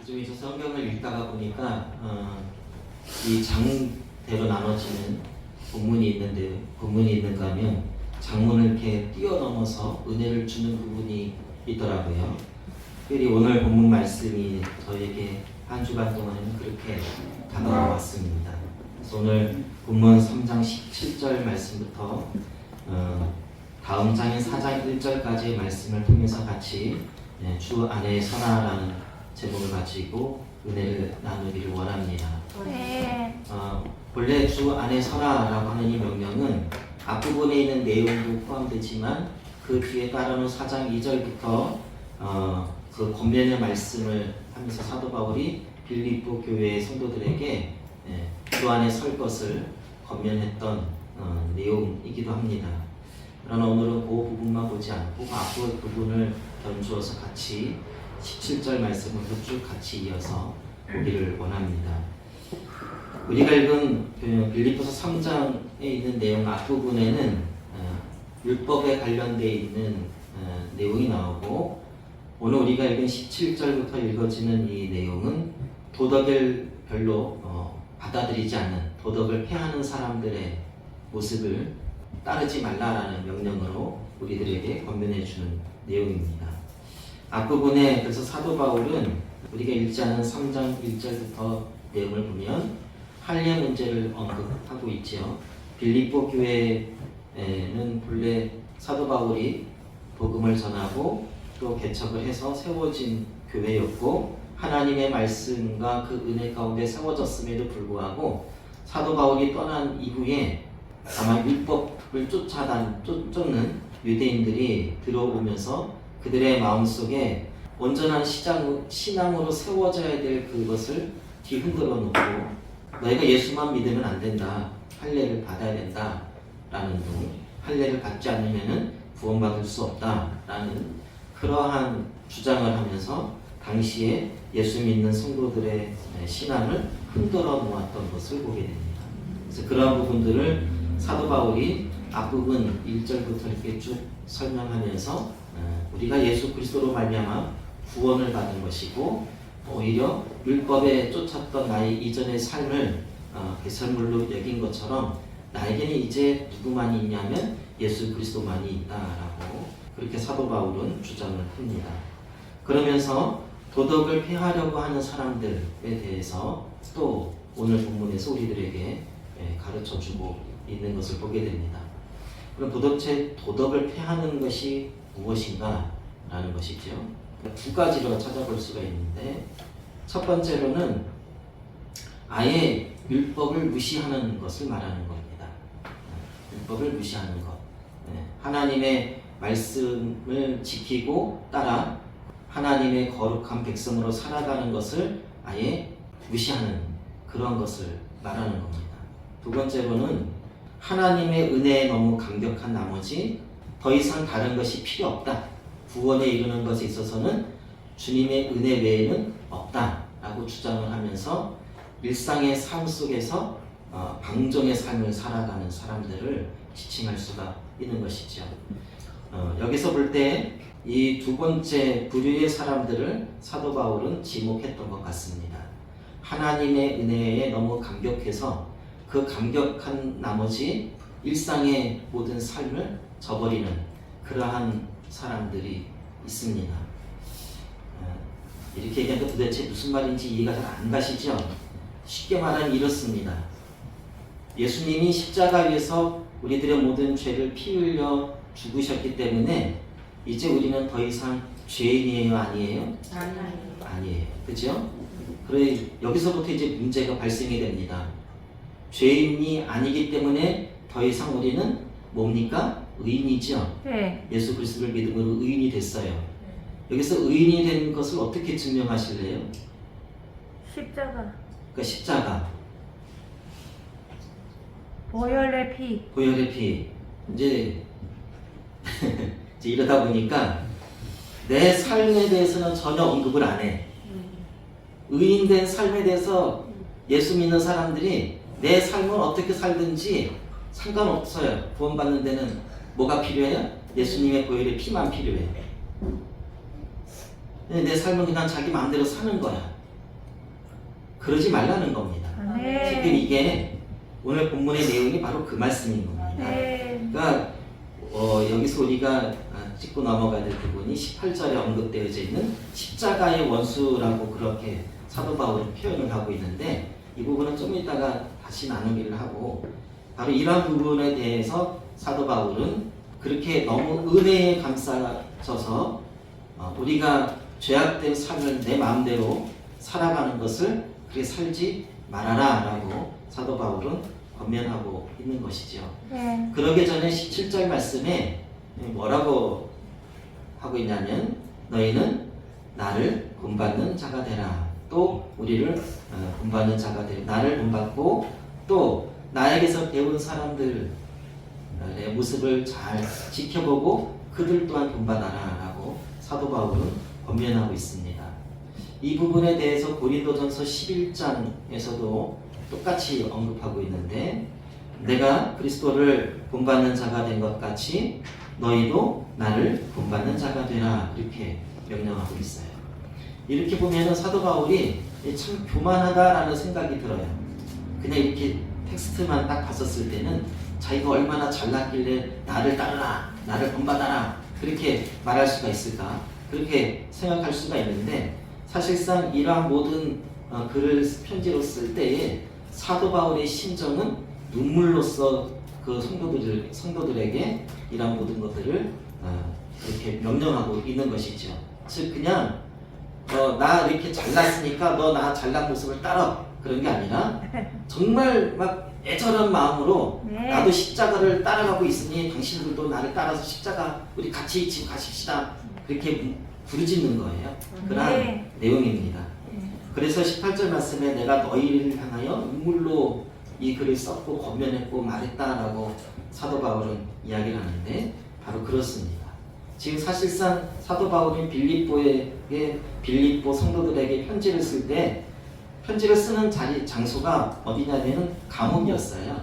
좀 이제 성경을 읽다가 보니까 이 장대로 나눠지는 본문이 있는가 하면 장문을 이렇게 뛰어넘어서 은혜를 주는 부분이 있더라고요. 특별히 오늘 본문 말씀이 저에게 한 주간 동안은 그렇게 다가왔습니다. 그래서 오늘 본문 3장 17절 말씀부터 다음 장인 4장 1절까지의 말씀을 통해서 같이 주 안에 서라라는 제목을 가지고 은혜를 나누기를 원합니다. 네. 본래 주 안에 서라라고 하는 이 명령은 앞부분에 있는 내용도 포함되지만 그 뒤에 따르는 4장 2절부터 그 권면의 말씀을 하면서 사도 바울이 빌립보 교회의 성도들에게 주 안에 설 것을 권면했던 내용이기도 합니다. 그러나 오늘은 그 부분만 보지 않고 그 앞부 부분을 견주어서 같이 17절 말씀부터 쭉 같이 이어서 보기를 원합니다. 우리가 읽은 빌립보서 3장에 있는 내용 앞부분에는 율법에 관련되어 있는 내용이 나오고, 오늘 우리가 읽은 17절부터 읽어지는 이 내용은 도덕을 별로 받아들이지 않는, 도덕을 폐하는 사람들의 모습을 따르지 말라라는 명령으로 우리들에게 권면해 주는 내용입니다. 앞부분에 그래서 사도 바울은 우리가 읽지 않은 3장 1절부터 내용을 보면 할례 문제를 언급하고 있지요. 빌립보 교회는 본래 사도 바울이 복음을 전하고 또 개척을 해서 세워진 교회였고, 하나님의 말씀과 그 은혜 가운데 세워졌음에도 불구하고 사도 바울이 떠난 이후에 아마 율법을 쫓는 유대인들이 들어오면서 그들의 마음속에 온전한 신앙으로 세워져야 될 그것을 뒤흔들어 놓고, 너희가 예수만 믿으면 안 된다, 할례를 받아야 된다 라는 등, 할례를 받지 않으면 구원받을 수 없다 라는 그러한 주장을 하면서 당시에 예수 믿는 성도들의 신앙을 흔들어 놓았던 것을 보게 됩니다. 그래서 그러한 부분들을 사도 바울이 앞부분 1절부터 이렇게 쭉 설명하면서 우리가 예수 그리스도로 말미암아 구원을 받은 것이고, 오히려 율법에 쫓았던 나의 이전의 삶을 배설물로 여긴 것처럼 나에게는 이제 누구만이 있냐면 예수 그리스도만이 있다라고 그렇게 사도 바울은 주장을 합니다. 그러면서 도덕을 폐하려고 하는 사람들에 대해서 또 오늘 본문에서 우리들에게 가르쳐주고 있는 것을 보게 됩니다. 그럼 도대체 도덕을 폐하는 것이 무엇인가 라는 것이죠. 두 가지로 찾아볼 수가 있는데, 첫 번째로는 아예 율법을 무시하는 것을 말하는 겁니다. 율법을 무시하는 것. 하나님의 말씀을 지키고 따라 하나님의 거룩한 백성으로 살아가는 것을 아예 무시하는 그런 것을 말하는 겁니다. 두 번째로는 하나님의 은혜에 너무 감격한 나머지 더 이상 다른 것이 필요 없다, 구원에 이르는 것에 있어서는 주님의 은혜 외에는 없다라고 주장을 하면서 일상의 삶 속에서 방종의 삶을 살아가는 사람들을 지칭할 수가 있는 것이죠. 여기서 볼 때 이 두 번째 부류의 사람들을 사도 바울은 지목했던 것 같습니다. 하나님의 은혜에 너무 감격해서 그 감격한 나머지 일상의 모든 삶을 저버리는 그러한 사람들이 있습니다. 이렇게 얘기하니까 도대체 무슨 말인지 이해가 잘 안 가시죠? 쉽게 말하면 이렇습니다. 예수님이 십자가 위에서 우리들의 모든 죄를 피 흘려 죽으셨기 때문에 이제 우리는 더 이상 죄인이에요, 아니에요? 아니에요. 그죠? 그래, 여기서부터 이제 문제가 발생이 됩니다. 죄인이 아니기 때문에 더 이상 우리는 뭡니까? 의인이죠. 네. 예수 그리스도를 믿음으로 의인이 됐어요. 여기서 의인이 된 것을 어떻게 증명하실래요? 십자가. 그러니까 십자가, 보혈의 피. 보혈의 피. 이제 이러다 보니까 내 삶에 대해서는 전혀 언급을 안 해. 의인된 삶에 대해서 예수 믿는 사람들이 내 삶을 어떻게 살든지 상관없어요. 구원받는 데는 뭐가 필요해요? 예수님의 보혈의 피만 필요해. 내 삶은 그냥 자기 마음대로 사는 거야. 그러지 말라는 겁니다. 네. 지금 이게 오늘 본문의 내용이 바로 그 말씀인 겁니다. 네. 그러니까 여기서 우리가 짚고 넘어가야 될 부분이 18절에 언급되어져 있는 십자가의 원수라고 그렇게 사도 바울은 표현을 하고 있는데, 이 부분은 좀 이따가 다시 나누기를 하고, 바로 이러한 부분에 대해서 사도 바울은 그렇게 너무 은혜에 감싸져서 우리가 죄악된 삶을 내 마음대로 살아가는 것을 그렇게 살지 말아라 라고 사도 바울은 권면하고 있는 것이죠. 네. 그러기 전에 17절 말씀에 뭐라고 하고 있냐면, 너희는 나를 본받는 자가 되라. 또 우리를 본받는 자가 되라. 나를 본받고 또 나에게서 배운 사람들의 모습을 잘 지켜보고 그들 또한 본받아라 라고 사도 바울은 권면하고 있습니다. 이 부분에 대해서 고린도전서 11장에서도 똑같이 언급하고 있는데, 내가 그리스도를 본받는 자가 된 것 같이 너희도 나를 본받는 자가 되라, 이렇게 명령하고 있어요. 이렇게 보면 사도 바울이 참 교만하다라는 생각이 들어요. 그냥 이렇게 텍스트만 딱 봤었을 때는 자기가 얼마나 잘났길래 나를 따르라, 나를 본받아라, 그렇게 말할 수가 있을까, 그렇게 생각할 수가 있는데, 사실상 이러한 모든 글을 편지로 쓸 때에 사도 바울의 심정은 눈물로써 그 성도들에게 이러한 모든 것들을 이렇게 명령하고 있는 것이죠. 즉 그냥 나 이렇게 잘났으니까 너 나 잘난 모습을 따라, 그런 게 아니라 정말 막 애절한 마음으로 네. 나도 십자가를 따라가고 있으니 당신들도 나를 따라서 십자가 우리 같이 지금 가십시다, 그렇게 부르짖는 거예요. 그런 네. 내용입니다. 네. 그래서 18절 말씀에 내가 너희를 향하여 눈물로 이 글을 썼고 권면했고 말했다라고 사도 바울은 이야기를 하는데, 바로 그렇습니다. 지금 사실상 사도 바울이 빌립보 성도들에게 편지를 쓸 때 편지를 쓰는 장소가 어디냐면 감옥이었어요.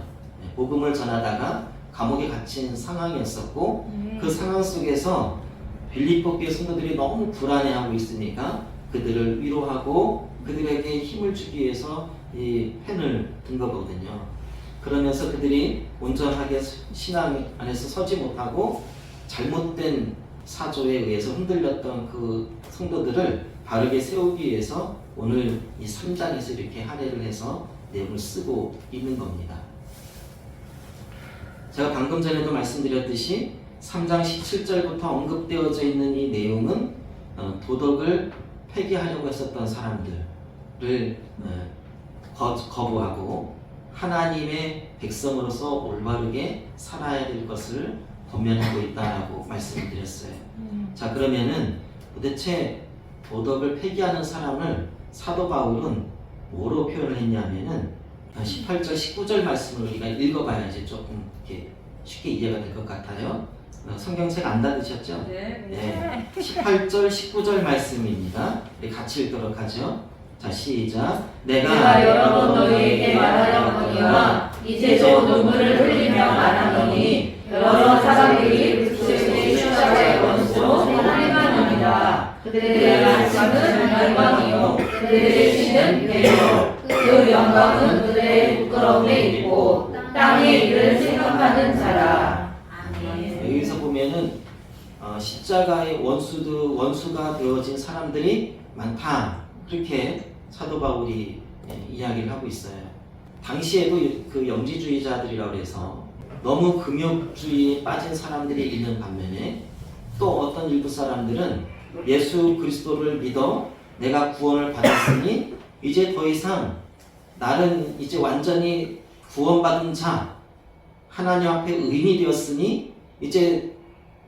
복음을 전하다가 감옥에 갇힌 상황이었었고, 네. 그 상황 속에서 빌립보 교회 성도들이 너무 불안해하고 있으니까 그들을 위로하고 그들에게 힘을 주기 위해서 이 펜을 든 거거든요. 그러면서 그들이 온전하게 신앙 안에서 서지 못하고 잘못된 사조에 의해서 흔들렸던 그 성도들을 바르게 세우기 위해서 오늘 이 3장에서 이렇게 할애를 해서 내용을 쓰고 있는 겁니다. 제가 방금 전에도 말씀드렸듯이 3장 17절부터 언급되어져 있는 이 내용은 도덕을 폐기하려고 했었던 사람들을 거부하고 하나님의 백성으로서 올바르게 살아야 될 것을 권면하고 있다라고 말씀을 드렸어요. 자, 그러면은 도대체 도덕을 폐기하는 사람을 사도 바울은 뭐로 표현을 했냐면은 18절, 19절 말씀을 우리가 읽어봐야지 조금 이렇게 쉽게 이해가 될 것 같아요. 성경책 안 닫으셨죠? 네. 18절, 19절 말씀입니다. 우리 같이 읽도록 하죠. 자, 시작. 내가 여러 번 너희에게 말하려거니와 이제도 눈물을 흘리며 말하노니 여러 사람들이 그리스도의 십자가의 원수로 행하느니라. 그들의 말씀은 열방이요 그들의 신은 괴로 그 영광은 그들의 부끄러움에 있고 땅의 일을 생각하는 자라. 아멘. 여기서 보면은 십자가의 원수가 되어진 사람들이 많다, 그렇게 사도 바울이 이야기를 하고 있어요. 당시에도 그 영지주의자들이라고 해서 너무 금욕주의에 빠진 사람들이 있는 반면에, 또 어떤 일부 사람들은 예수 그리스도를 믿어 내가 구원을 받았으니 이제 더 이상 나는 이제 완전히 구원받은 자, 하나님 앞에 의인이 되었으니 이제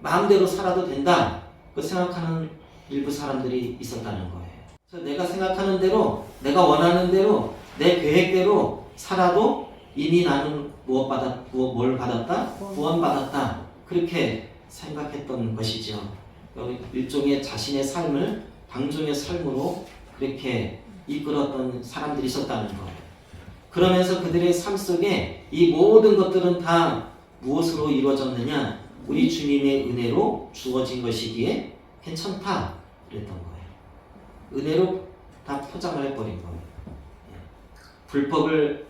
마음대로 살아도 된다, 그 생각하는 일부 사람들이 있었다는 거예요. 그래서 내가 생각하는 대로, 내가 원하는 대로, 내 계획대로 살아도 이미 나는 뭘 받았다? 구원받았다, 그렇게 생각했던 것이죠. 일종의 자신의 삶을 방종의 삶으로 그렇게 이끌었던 사람들이 있었다는 거예요. 그러면서 그들의 삶 속에 이 모든 것들은 다 무엇으로 이루어졌느냐? 우리 주님의 은혜로 주어진 것이기에 괜찮다, 그랬던 거예요. 은혜로 다 포장을 해버린 거예요. 불법을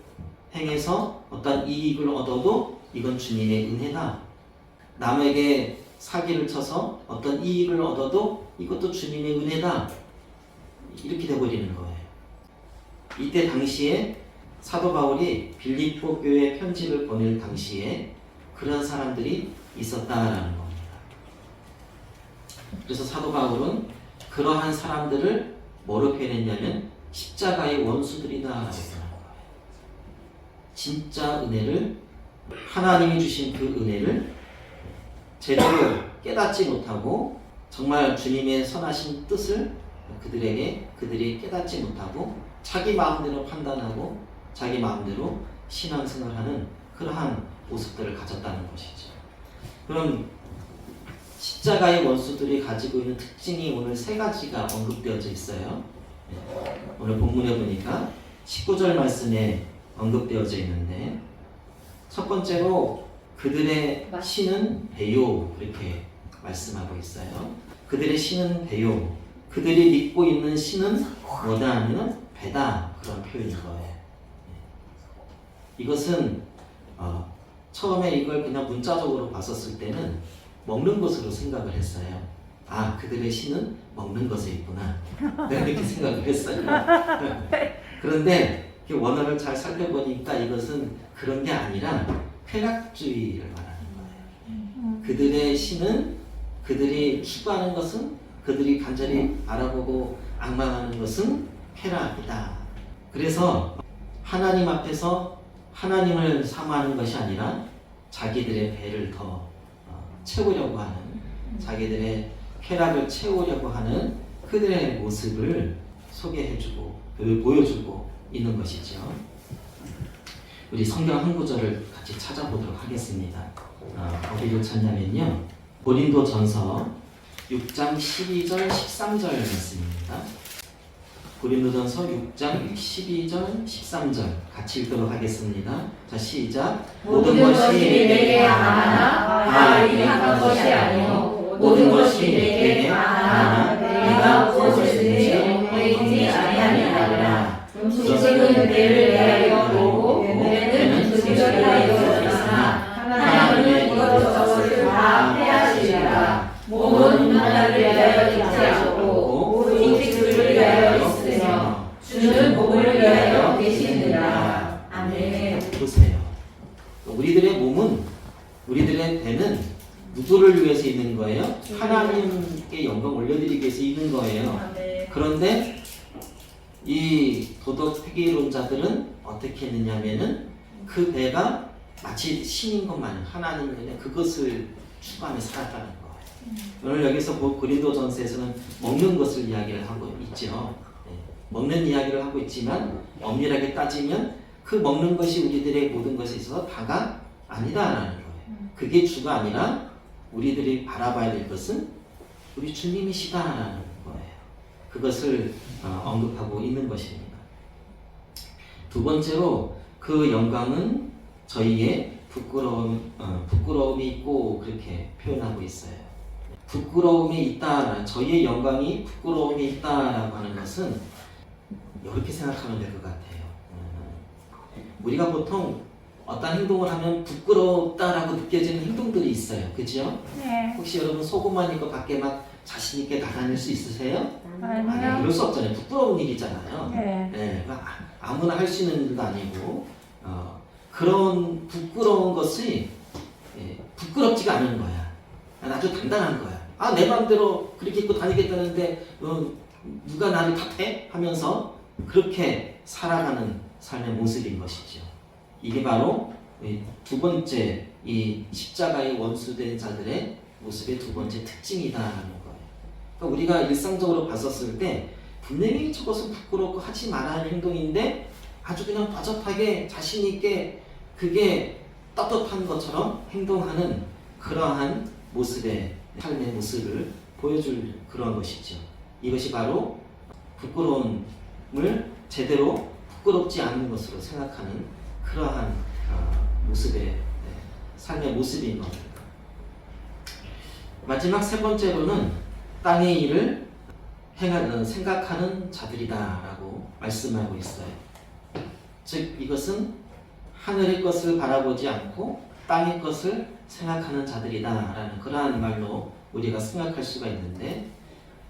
행해서 어떤 이익을 얻어도 이건 주님의 은혜다. 남에게 사기를 쳐서 어떤 이익을 얻어도 이것도 주님의 은혜다. 이렇게 돼버리는 거예요. 이때 당시에 사도 바울이 빌립보 교회에 편지를 보낼 당시에 그런 사람들이 있었다라는 겁니다. 그래서 사도 바울은 그러한 사람들을 뭐로 표현했냐면 십자가의 원수들이다라고 표현한 거예요. 진짜 은혜를, 하나님이 주신 그 은혜를 제대로 깨닫지 못하고 정말 주님의 선하신 뜻을 그들이 깨닫지 못하고 자기 마음대로 판단하고 자기 마음대로 신앙생활하는 그러한 모습들을 가졌다는 것이죠. 그럼 십자가의 원수들이 가지고 있는 특징이 오늘 세 가지가 언급되어져 있어요. 오늘 본문에 보니까 19절 말씀에 언급되어져 있는데, 첫 번째로 그들의 신은 배요, 이렇게 말씀하고 있어요. 그들의 신은 배요. 그들이 믿고 있는 신은 뭐다 하면 배다, 그런 표현인 거예요. 이것은 처음에 이걸 그냥 문자적으로 봤었을 때는 먹는 것으로 생각을 했어요. 아, 그들의 신은 먹는 것에 있구나. 내가 그렇게 생각을 했어요. 그런데 원어를 잘 살펴보니까 이것은 그런 게 아니라 쾌락주의를 말하는 거예요. 그들의 신은, 그들이 추구하는 것은, 그들이 간절히 알아보고 앙망하는 것은 쾌락이다. 그래서 하나님 앞에서 하나님을 사모하는 것이 아니라 자기들의 배를 더 채우려고 하는, 자기들의 쾌락을 채우려고 하는 그들의 모습을 소개해주고 보여주고 있는 것이죠. 우리 성경 한 구절을 같이 찾아보도록 하겠습니다. 어디로 찾냐면요, 고린도전서 6장 12절 13절 말씀입니다. 고린도전서 6장 12절 13절 같이 읽도록 하겠습니다. 자, 시작. 모든 것이 내게 하나 다 이익한 것이 아니요 모든 것이 내게 하나 내가 무엇이든지 배이지 아니하니라. 음식은 배를 위하여 오고 배는 음식을 위하여 있으나 하나님은 이것저것을 다 해하시리라. 몸은 하나를 위하여 있지 않고 오직 그를 위하여 있으며 주는 몸을 위하여 계시느니라. 아멘. 보세요. 우리들의 몸은, 우리들의 배는 누구를 위해서 있는 거예요? 하나님께 영광 올려드리기 위해서 있는 거예요. 그런데 이 도덕 회계론자들은 어떻게 했느냐면은 그 배가 마치 신인 것만, 하나님의 그것을 추구하며 살았다는 거예요. 오늘 여기서 고린도전서에서는 먹는 것을 이야기를 하고 있죠. 먹는 이야기를 하고 있지만 엄밀하게 따지면 그 먹는 것이 우리들의 모든 것에 있어서 다가 아니다라는 거예요. 그게 주가 아니라 우리들이 바라봐야 될 것은 우리 주님이시다라는 거예요. 그것을 언급하고 있는 것입니다. 두 번째로 그 영광은 저희의 부끄러움이 있고 그렇게 표현하고 있어요. 부끄러움이 있다, 저희의 영광이 부끄러움이 있다라고 하는 것은 이렇게 생각하면 될 것 같아요. 우리가 보통 어떤 행동을 하면 부끄럽다라고 느껴지는 행동들이 있어요. 그죠? 네. 혹시 여러분 속옷만 입고 밖에 막 자신 있게 나다닐 수 있으세요? 아니요. 그럴 수 없잖아요. 부끄러운 일이잖아요. 네. 네, 아무나 할 수 있는 일도 아니고 그런 부끄러운 것이 부끄럽지가 않은 거야. 아주 당당한 거야. 아, 내 마음대로 그렇게 입고 다니겠다는데 누가 나를 탓해? 하면서 그렇게 살아가는 삶의 모습인 것이죠. 이게 바로 두 번째 이 십자가의 원수된 자들의 모습의 두 번째 특징이다라는 거예요. 그러니까 우리가 일상적으로 봤었을 때 분명히 저것은 부끄럽고 하지 말아야 하는 행동인데 아주 그냥 빠듯하게 자신 있게 그게 떳떳한 것처럼 행동하는 그러한 모습의 삶의 모습을 보여줄 그런 것이죠. 이것이 바로 부끄러움을 제대로 부끄럽지 않는 것으로 생각하는 그러한 모습의 삶의 모습인 겁니다. 마지막 세 번째로는 땅의 일을 생각하는 자들이다라고 말씀하고 있어요. 즉 이것은 하늘의 것을 바라보지 않고 땅의 것을 생각하는 자들이다라는 그러한 말로 우리가 생각할 수가 있는데,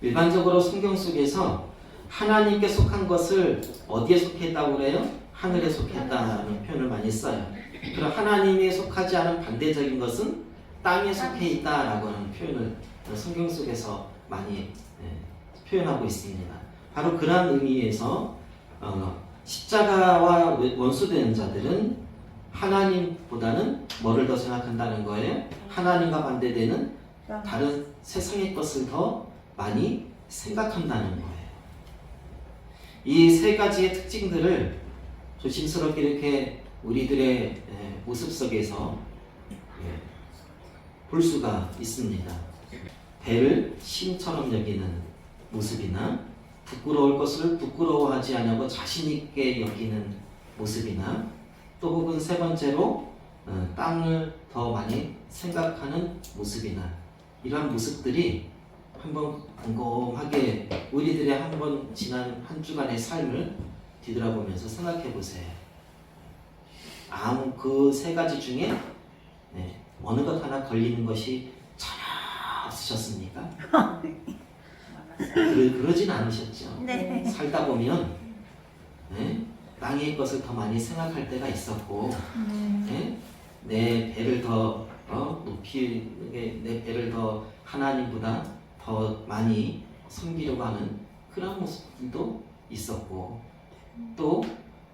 일반적으로 성경 속에서 하나님께 속한 것을 어디에 속했다고 그래요? 하늘에 속했다라는 표현을 많이 써요. 그럼 하나님에 속하지 않은 반대적인 것은 땅에 속해 있다라고 하는 표현을 성경 속에서 많이 표현하고 있습니다. 바로 그러한 의미에서 십자가와 원수되는 자들은 하나님보다는 뭐를 더 생각한다는 거예요? 하나님과 반대되는 다른 세상의 것을 더 많이 생각한다는 거예요. 이 세 가지의 특징들을 조심스럽게 이렇게 우리들의 모습 속에서 볼 수가 있습니다. 배를 신처럼 여기는 모습이나, 부끄러울 것을 부끄러워하지 않고 자신 있게 여기는 모습이나, 또 혹은 세 번째로 땅을 더 많이 생각하는 모습이나, 이러한 모습들이 한번 곰곰하게 우리들의 한번 지난 한 주간의 삶을 뒤돌아보면서 생각해 보세요. 아무 그 세 가지 중에 어느 것 하나 걸리는 것이 전혀 없으셨습니까? 그러진 않으셨죠. 네. 살다 보면 땅의 것을 더 많이 생각할 때가 있었고, 내 배를 더 높이는 게, 내 배를 더 하나님보다 더 많이 섬기려고 하는 그런 모습도 있었고, 또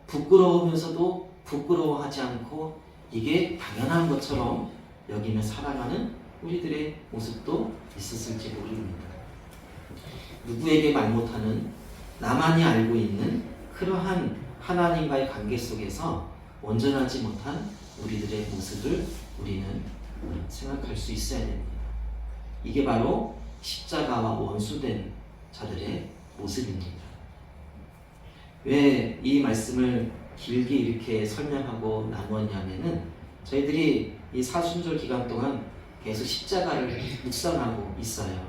부끄러우면서도 부끄러워하지 않고 이게 당연한 것처럼 여기며 살아가는 우리들의 모습도 있었을지 모릅니다. 누구에게 말 못하는, 나만이 알고 있는 그러한 하나님과의 관계 속에서 온전하지 못한 우리들의 모습을 우리는 생각할 수 있어야 됩니다. 이게 바로 십자가와 원수된 자들의 모습입니다. 왜 이 말씀을 길게 이렇게 설명하고 나누었냐면은, 저희들이 이 사순절 기간 동안 계속 십자가를 묵상하고 있어요.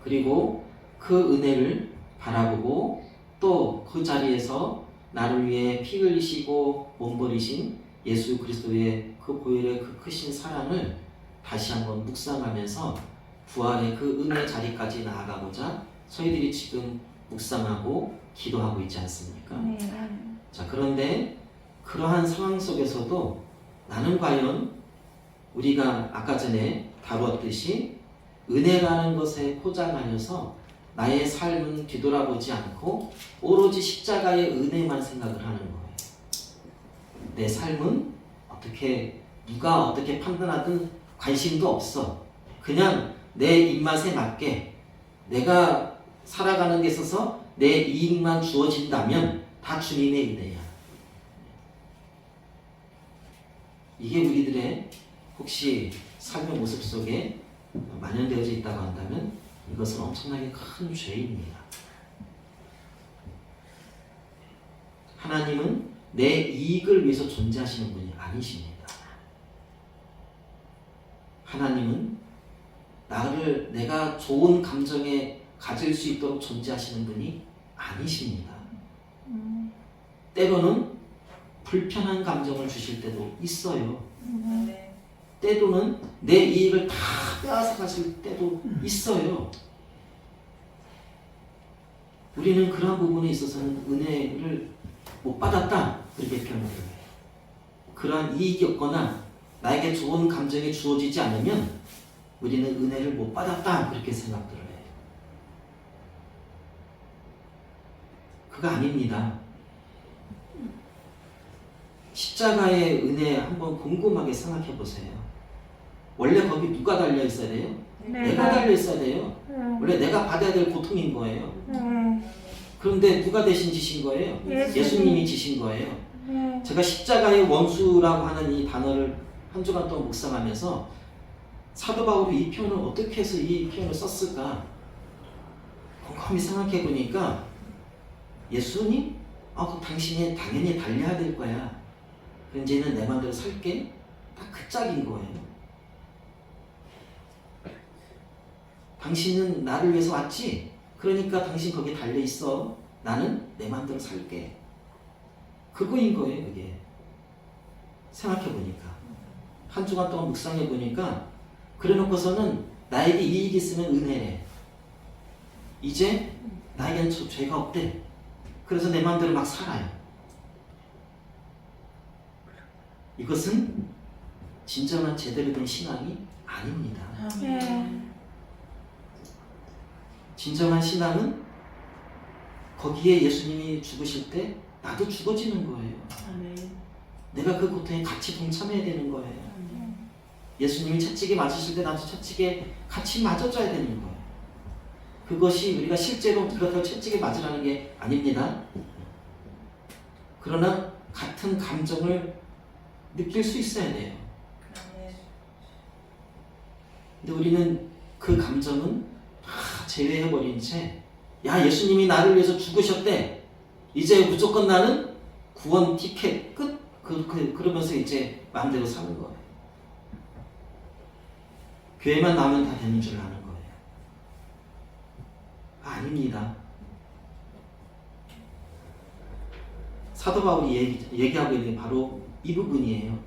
그리고 그 은혜를 바라보고, 또 그 자리에서 나를 위해 피 흘리시고 몸 버리신 예수 그리스도의 그 보혈의 그 크신 사랑을 다시 한번 묵상하면서 부활의 그 은혜 자리까지 나아가고자 저희들이 지금 묵상하고 기도하고 있지 않습니까? 자, 그런데 그러한 상황 속에서도 나는 과연 우리가 아까 전에 다루었듯이 은혜라는 것에 포장하여서 나의 삶은 뒤돌아보지 않고 오로지 십자가의 은혜만 생각을 하는 거예요. 내 삶은 어떻게, 누가 어떻게 판단하든 관심도 없어. 그냥 내 입맛에 맞게 내가 살아가는 데 있어서 내 이익만 주어진다면 다 주님의 은혜야. 이게 우리들의 혹시 삶의 모습 속에 만연되어져 있다고 한다면 이것은 엄청나게 큰 죄입니다. 하나님은 내 이익을 위해서 존재하시는 분이 아니십니다. 하나님은 나를 내가 좋은 감정에 가질 수 있도록 존재하시는 분이 아니십니다. 때로는 불편한 감정을 주실 때도 있어요. 때로는 내 이익을 다 빼앗아 가실 때도 있어요. 우리는 그런 부분에 있어서는 은혜를 못 받았다, 그렇게 표현을 해요. 그러한 이익이 없거나 나에게 좋은 감정이 주어지지 않으면 우리는 은혜를 못 받았다, 그렇게 생각들을 해요. 그거 아닙니다. 십자가의 은혜 한번 곰곰하게 생각해 보세요. 원래 거기 누가 달려 있어야 돼요? 내가 달려 있어야 돼요. 원래 내가 받아야 될 고통인 거예요. 그런데 누가 대신 지신 거예요? 예수님이 지신 거예요. 제가 십자가의 원수라고 하는 이 단어를 한 주간 동안 묵상하면서 사도 바울이 이 표현을 어떻게 해서 이 표현을 썼을까 곰곰이 생각해 보니까, 예수님? 그럼 당신이 당연히 달려야 될 거야. 이제는 내 맘대로 살게. 딱 그 짝인 거예요. 당신은 나를 위해서 왔지? 그러니까 당신 거기 달려 있어. 나는 내 맘대로 살게. 그거인 거예요, 그게. 생각해 보니까. 한 주간 동안 묵상해 보니까 그래 놓고서는 나에게 이익이 있으면 은혜래. 이제 나에겐 죄가 없대. 그래서 내 마음대로 막 살아요. 이것은 진정한 제대로 된 신앙이 아닙니다. 네. 진정한 신앙은 거기에 예수님이 죽으실 때 나도 죽어지는 거예요. 내가 그 고통에 같이 동참해야 되는 거예요. 예수님이 채찍에 맞으실 때 나도 채찍에 같이 맞아줘야 되는 거예요. 그것이 우리가 실제로 그렇다고 채찍에 맞으라는 게 아닙니다. 그러나 같은 감정을 느낄 수 있어야 돼요. 근데 우리는 그 감정은 다 제외해버린 채, 야, 예수님이 나를 위해서 죽으셨대. 이제 무조건 나는 구원 티켓 끝. 그러면서 이제 마음대로 사는 거예요. 교회만 나오면 다 되는 줄 아는 거예요. 아닙니다. 사도 바울이 얘기하고 있는 게 바로 이 부분이에요.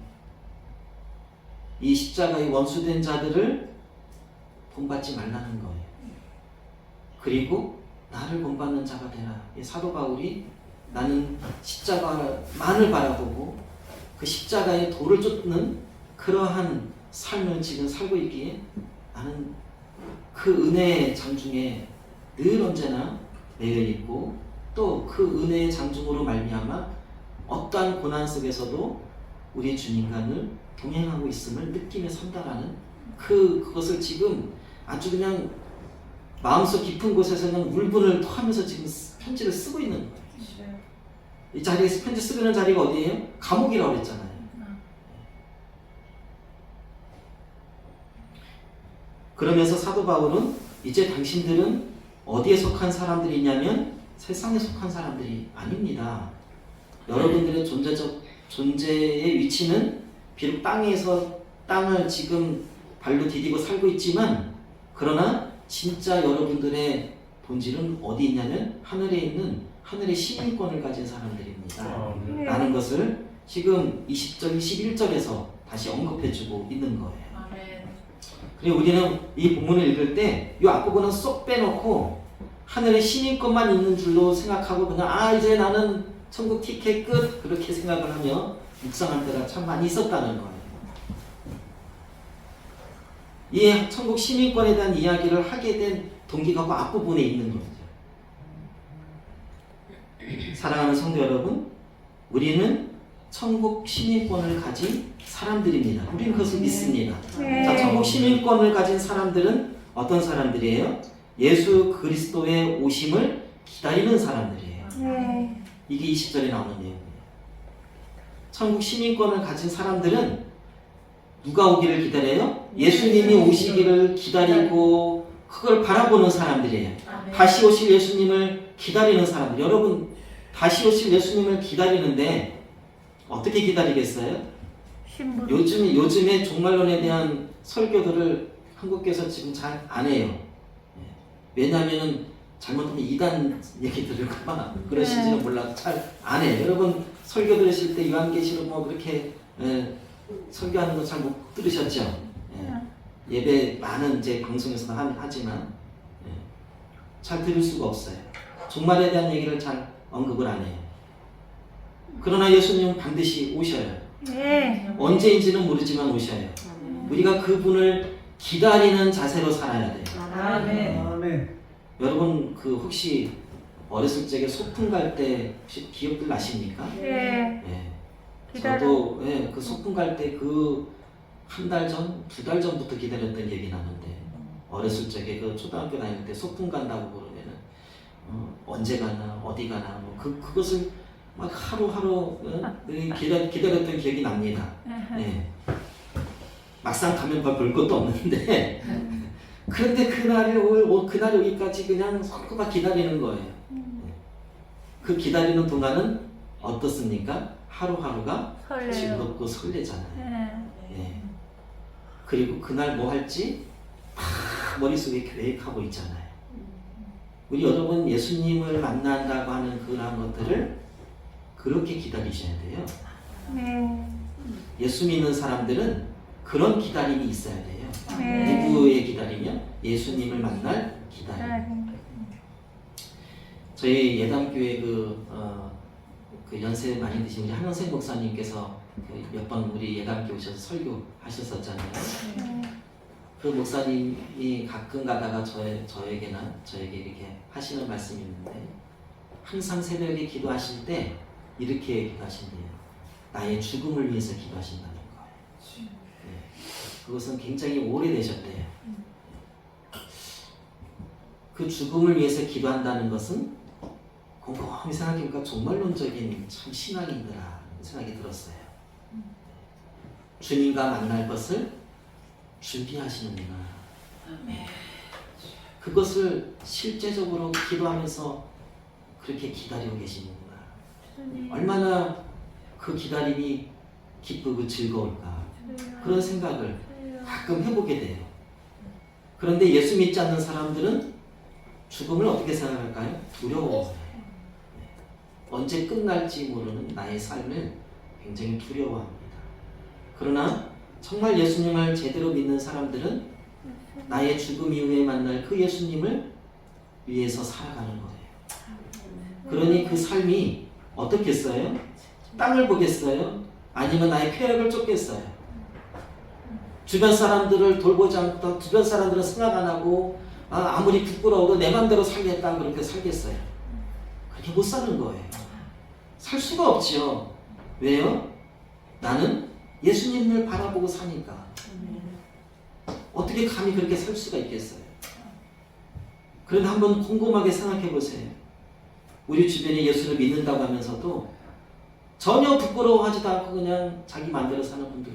이 십자가의 원수된 자들을 본받지 말라는 거예요. 그리고 나를 본받는 자가 되라. 이 사도 바울이 나는 십자가만을 바라보고 그 십자가의 도를 쫓는 그러한 삶을 지금 살고 있기에 나는 그 은혜의 장중에 늘 언제나 매여 있고 또 그 은혜의 장중으로 말미암아 어떠한 고난 속에서도 우리 주님과 늘 동행하고 있음을 느끼며 산다라는 그것을 지금 아주 그냥 마음속 깊은 곳에서는 울분을 토하면서 지금 편지를 쓰고 있는 거예요. 이 자리에서 편지 쓰고 있는 자리가 어디예요? 감옥이라고 그랬잖아요. 그러면서 사도 바울은 이제 당신들은 어디에 속한 사람들이냐면 세상에 속한 사람들이 아닙니다. 여러분들의 존재의 위치는 비록 땅을 지금 발로 디디고 살고 있지만 그러나 진짜 여러분들의 본질은 어디 있냐면 하늘에 있는 하늘의 시민권을 가진 사람들입니다. 라는 것을 지금 20절, 21절에서 다시 언급해주고 있는 거예요. 그리고 우리는 이 본문을 읽을 때 이 앞부분은 쏙 빼놓고 하늘의 시민권만 있는 줄로 생각하고 그냥 이제 나는 천국 티켓 끝 그렇게 생각을 하며 묵상할 때가 참 많이 있었다는 거예요. 이 천국 시민권에 대한 이야기를 하게 된 동기가 그 앞부분에 있는 거죠. 사랑하는 성도 여러분, 우리는 천국 시민권을 가진 사람들입니다. 우리는 그것을 믿습니다. 네. 자, 천국 시민권을 가진 사람들은 어떤 사람들이에요? 예수 그리스도의 오심을 기다리는 사람들이에요. 네. 이게 20절에 나오는 내용이에요. 천국 시민권을 가진 사람들은 누가 오기를 기다려요? 예수님이 오시기를 기다리고 그걸 바라보는 사람들이에요. 다시 오실 예수님을 기다리는 사람들. 여러분, 다시 오실 예수님을 기다리는데 어떻게 기다리겠어요? 신부. 요즘에 종말론에 대한 설교들을 한국교회에서 지금 잘 안 해요. 왜냐하면 잘못하면 이단 얘기 들을까봐 그러신지는 몰라도 잘 안 해요. 여러분 설교 들으실 때 요한계시록 뭐 그렇게 설교하는 거 잘 못 들으셨죠? 예배 많은 이제 방송에서도 하지만 잘 들을 수가 없어요. 종말에 대한 얘기를 잘 언급을 안 해요. 그러나 예수님은 반드시 오셔요. 네. 언제인지는 모르지만 오셔요. 우리가 그분을 기다리는 자세로 살아야 돼요. 아멘. 여러분 혹시 어렸을 적에 소풍 갈 때 혹시 기억들 나십니까? 네. 기다려. 저도 그 소풍 갈 때 한 달 전, 2달 전부터 기다렸던 기억이 나는데 어렸을 적에 초등학교 다닐 때 소풍 간다고 그러면은 언제 가나 어디 가나 그것을 막 하루하루 기다렸던 기억이 납니다. 네. 막상 가면 볼 것도 없는데 그런데 그날이 오기까지 그냥 손꼽아 기다리는 거예요. 그 기다리는 동안은 어떻습니까? 하루하루가 설레요. 즐겁고 설레잖아요. 네. 예. 그리고 그날 뭐 할지 다 머릿속에 계획하고 있잖아요. 우리 여러분 예수님을 만난다고 하는 그런 것들을 그렇게 기다리셔야 돼요. 네. 예수 믿는 사람들은 그런 기다림이 있어야 돼요. 네. 누구의 기다리며? 예수님을 만날 기다림. 저희 예담교회 그 연세 많이 드신 우리 한원생 목사님께서 몇 번 우리 예담교회 오셔서 설교하셨었잖아요. 그 목사님이 가끔 가다가 저에게 이렇게 하시는 말씀이 있는데, 항상 새벽에 기도하실 때 이렇게 기도하신대요. 나의 죽음을 위해서 기도하신다는 거예요. 네. 그것은 굉장히 오래되셨대요. 그 죽음을 위해서 기도한다는 것은 곰곰이 생각해보니까 종말론적인 참 신앙이더라 생각이 들었어요. 주님과 만날 것을 준비하시는구나. 그것을 실제적으로 기도하면서 그렇게 기다리고 계시는구나. 얼마나 그 기다림이 기쁘고 즐거울까. 그런 생각을 가끔 해보게 돼요. 그런데 예수 믿지 않는 사람들은 죽음을 어떻게 생각할까요? 두려워해요. 언제 끝날지 모르는 나의 삶을 굉장히 두려워합니다. 그러나 정말 예수님을 제대로 믿는 사람들은 나의 죽음 이후에 만날 그 예수님을 위해서 살아가는 거예요. 그러니 그 삶이 어떻겠어요? 땅을 보겠어요? 아니면 나의 쾌락을 쫓겠어요? 주변 사람들을 돌보지 않고 주변 사람들은 생각 안 하고 아무리 부끄러워도 내 맘대로 살겠다 그렇게 살겠어요? 그렇게 못 사는 거예요. 살 수가 없지요. 왜요? 나는 예수님을 바라보고 사니까. 어떻게 감히 그렇게 살 수가 있겠어요? 그런데 한번 곰곰하게 생각해 보세요. 우리 주변에 예수를 믿는다고 하면서도 전혀 부끄러워하지도 않고 그냥 자기 마음대로 사는 분들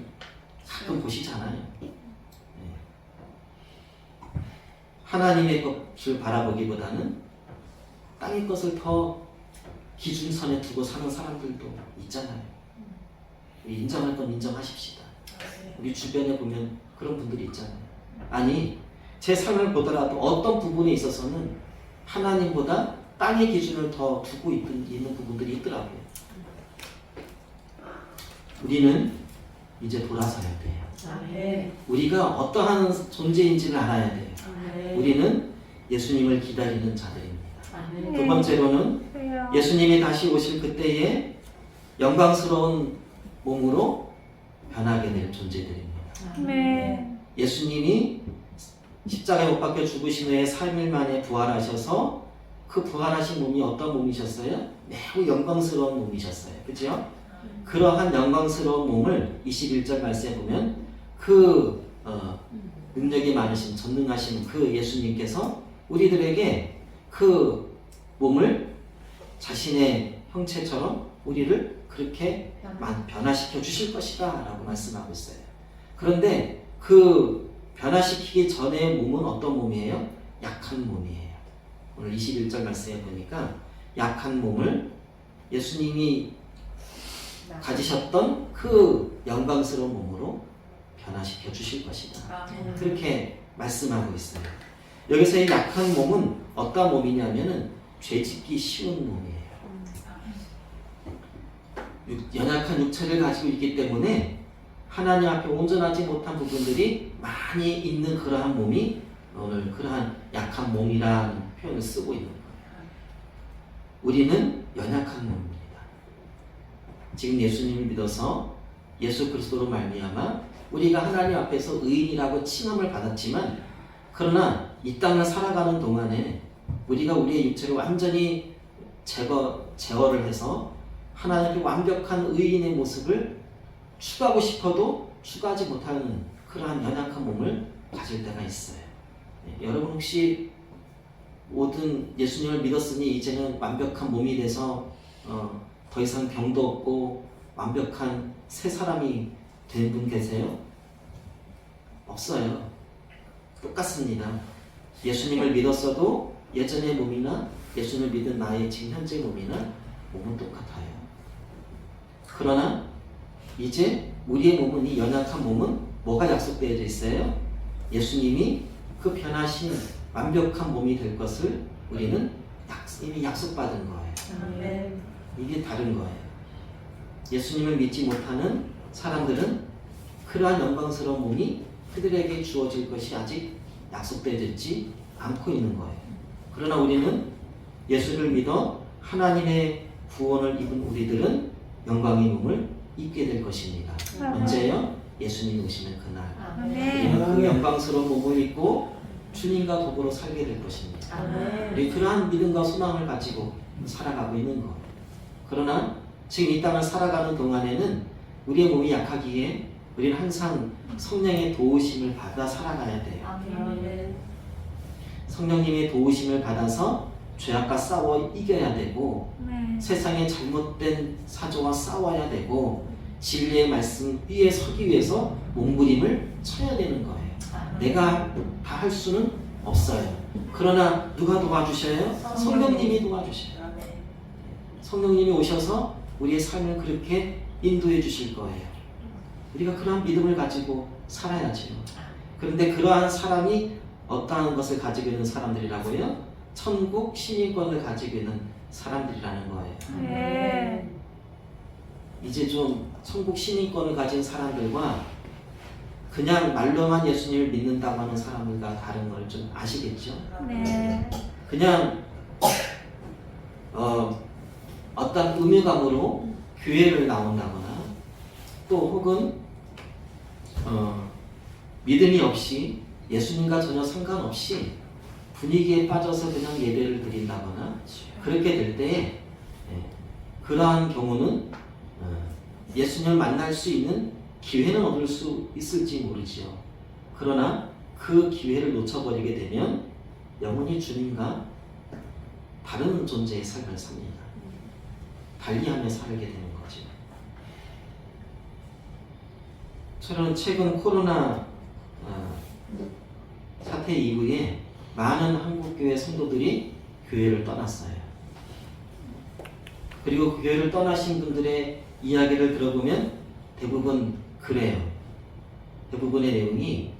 가끔 보시잖아요. 네. 하나님의 것을 바라보기보다는 땅의 것을 더 기준선에 두고 사는 사람들도 있잖아요. 인정할 건 인정하십시다. 우리 주변에 보면 그런 분들이 있잖아요. 아니, 제 삶을 보더라도 어떤 부분에 있어서는 하나님보다 땅의 기준을 더 두고 있는 부분들이 있더라고요. 우리는 이제 돌아서야 돼요. 우리가 어떠한 존재인지를 알아야 돼요. 우리는 예수님을 기다리는 자들입니다. 두 번째로는 예수님이 다시 오실 그때에 영광스러운 몸으로 변하게 될 존재들입니다. 예수님이 십자가에 못 박혀 죽으신 후에 3일 만에 부활하셔서 그 부활하신 몸이 어떤 몸이셨어요? 매우 영광스러운 몸이셨어요. 그렇죠? 그러한 영광스러운 몸을 21절 말씀에 보면 그 능력이 많으신 전능하신 그 예수님께서 우리들에게 그 몸을 자신의 형체처럼 우리를 그렇게 변화시켜 주실 것이다 라고 말씀하고 있어요. 그런데 그 변화시키기 전의 몸은 어떤 몸이에요? 약한 몸이에요. 오늘 21절 말씀에 보니까 약한 몸을 예수님이 가지셨던 그 영광스러운 몸으로 변화시켜 주실 것이다. 그렇게 말씀하고 있어요. 여기서의 약한 몸은 어떤 몸이냐면은 죄짓기 쉬운 몸이에요. 연약한 육체를 가지고 있기 때문에 하나님 앞에 온전하지 못한 부분들이 많이 있는 그러한 몸이 오늘 그러한 약한 몸이라는 표현을 쓰고 있는 거예요. 우리는 연약한 몸입니다. 지금 예수님을 믿어서 예수 그리스도로 말미암아 우리가 하나님 앞에서 의인이라고 칭함을 받았지만, 그러나 이 땅을 살아가는 동안에 우리가 우리의 육체를 완전히 제어를 해서 하나님의 완벽한 의인의 모습을 추구하고 싶어도 추구하지 못하는 그러한 연약한 몸을 가질 때가 있어요. 네, 여러분 혹시 모든 예수님을 믿었으니 이제는 완벽한 몸이 돼서 더 이상 병도 없고 완벽한 새 사람이 된 분 계세요? 없어요. 똑같습니다. 예수님을 믿었어도 예전의 몸이나 예수님을 믿은 나의 지금 현재 몸이나 몸은 똑같아요. 그러나 이제 우리의 몸은, 이 연약한 몸은 뭐가 약속되어져 있어요? 예수님이 그 변하신 완벽한 몸이 될 것을 우리는 이미 약속받은 거예요. 이게 다른 거예요. 예수님을 믿지 못하는 사람들은 그러한 영광스러운 몸이 그들에게 주어질 것이 아직 약속되지 않고 있는 거예요. 그러나 우리는 예수를 믿어 하나님의 구원을 입은 우리들은 영광의 몸을 입게 될 것입니다. 언제요? 예수님 오시는 그날. 우리는 그 영광스러운 몸을 입고 주님과 더불어 살게 될 것입니다. 우리 그러한 믿음과 소망을 가지고 살아가고 있는 것. 그러나 지금 이 땅을 살아가는 동안에는 우리의 몸이 약하기에 우리는 항상 성령의 도우심을 받아 살아가야 돼요. 성령님의 도우심을 받아서 죄악과 싸워 이겨야 되고 세상의 잘못된 사조와 싸워야 되고 진리의 말씀 위에 서기 위해서 몸부림을 쳐야 되는 거예요. 내가 다 할 수는 없어요. 그러나 누가 도와주셔요? 성령님이 도와주셔요. 성령님이 오셔서 우리의 삶을 그렇게 인도해 주실 거예요. 우리가 그러한 믿음을 가지고 살아야지요. 그런데 그러한 사람이 어떠한 것을 가지고 있는 사람들이라고요? 천국 시민권을 가지고 있는 사람들이라는 거예요. 이제 좀 천국 시민권을 가진 사람들과 그냥 말로만 예수님을 믿는다고 하는 사람들과 다른 걸 좀 아시겠죠? 그냥 어떤 의무감으로 교회를 나온다거나 또 혹은 믿음이 없이 예수님과 전혀 상관없이 분위기에 빠져서 그냥 예배를 드린다거나 그렇게 될 때 그러한 경우는 예수님을 만날 수 있는 기회는 얻을 수 있을지 모르지요. 그러나 그 기회를 놓쳐버리게 되면 영원히 주님과 다른 존재의 삶을 삽니다. 달리하며 살게 되는 거죠. 저는 최근 코로나 사태 이후에 많은 한국교회 성도들이 교회를 떠났어요. 그리고 그 교회를 떠나신 분들의 이야기를 들어보면 대부분 그래요. 대부분의 내용이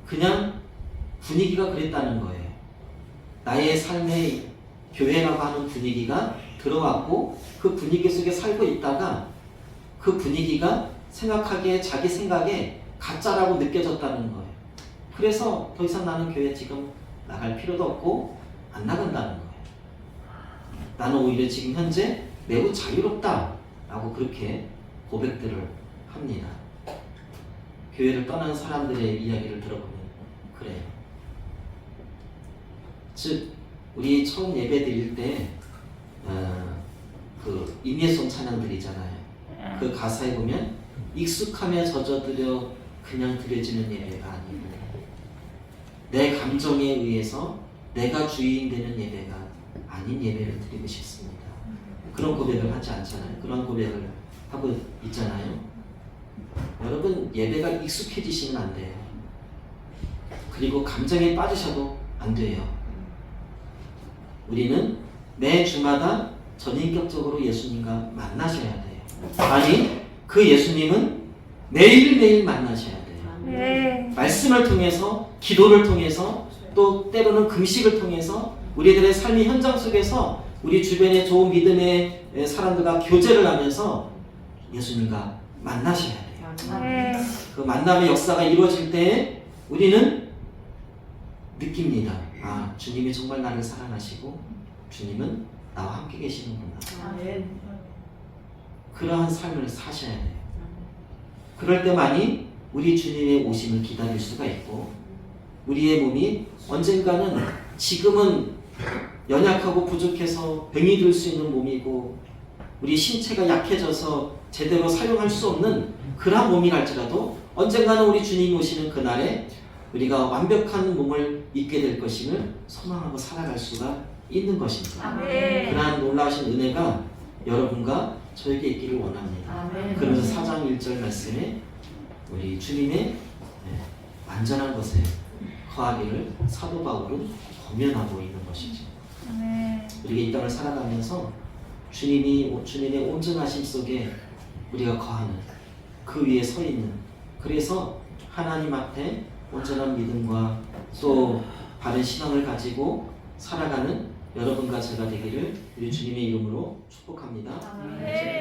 그냥 분위기가 그랬다는 거예요. 나의 삶의 교회라고 하는 분위기가 들어왔고 그 분위기 속에 살고 있다가 그 분위기가 생각하기에 자기 생각에 가짜라고 느껴졌다는 거예요. 그래서 더 이상 나는 교회 지금 나갈 필요도 없고 안 나간다는 거예요. 나는 오히려 지금 현재 매우 자유롭다 라고 그렇게 고백들을 합니다. 교회를 떠난 사람들의 이야기를 들어보면 그래요. 즉 우리 처음 예배 드릴 때 그 인예송 찬양들이잖아요. 그 가사에 보면 익숙함에 젖어들여 그냥 드려지는 예배가 아니고 내 감정에 의해서 내가 주인 되는 예배가 아닌 예배를 드리고 싶습니다. 그런 고백을 하지 않잖아요. 그런 고백을 하고 있잖아요. 여러분 예배가 익숙해지시면 안 돼요. 그리고 감정에 빠지셔도 안 돼요. 우리는 매 주마다 전인격적으로 예수님과 만나셔야 돼요. 아니 그 예수님은 매일매일 만나셔야 돼요. 말씀을 통해서 기도를 통해서 또 때로는 금식을 통해서 우리들의 삶의 현장 속에서 우리 주변의 좋은 믿음의 사람들과 교제를 하면서 예수님과 만나셔야 돼요. 그 만남의 역사가 이루어질 때 우리는 느낍니다. 아, 주님이 정말 나를 사랑하시고 주님은 나와 함께 계시는구나. 그러한 삶을 사셔야 돼요. 그럴 때만이 우리 주님의 오심을 기다릴 수가 있고 우리의 몸이 언젠가는 지금은 연약하고 부족해서 병이 들 수 있는 몸이고 우리 신체가 약해져서 제대로 사용할 수 없는 그러한 몸이랄지라도 언젠가는 우리 주님이 오시는 그날에 우리가 완벽한 몸을 입게 될 것임을 소망하고 살아갈 수가 있는 것입니다. 그러한 놀라우신 은혜가 여러분과 저에게 있기를 원합니다. 그러면서 4장 1절 말씀에 우리 주님의 완전한 것에 거하기를 사도 바울은 권면하고 있는 것이죠. 우리가 이 땅을 살아가면서 주님의 온전하심 속에 우리가 거하는 그 위에 서 있는 그래서 하나님 앞에 온전한 믿음과 또 바른 신앙을 가지고 살아가는 여러분과 제가 되기를 우리 주님의 이름으로 축복합니다. 네.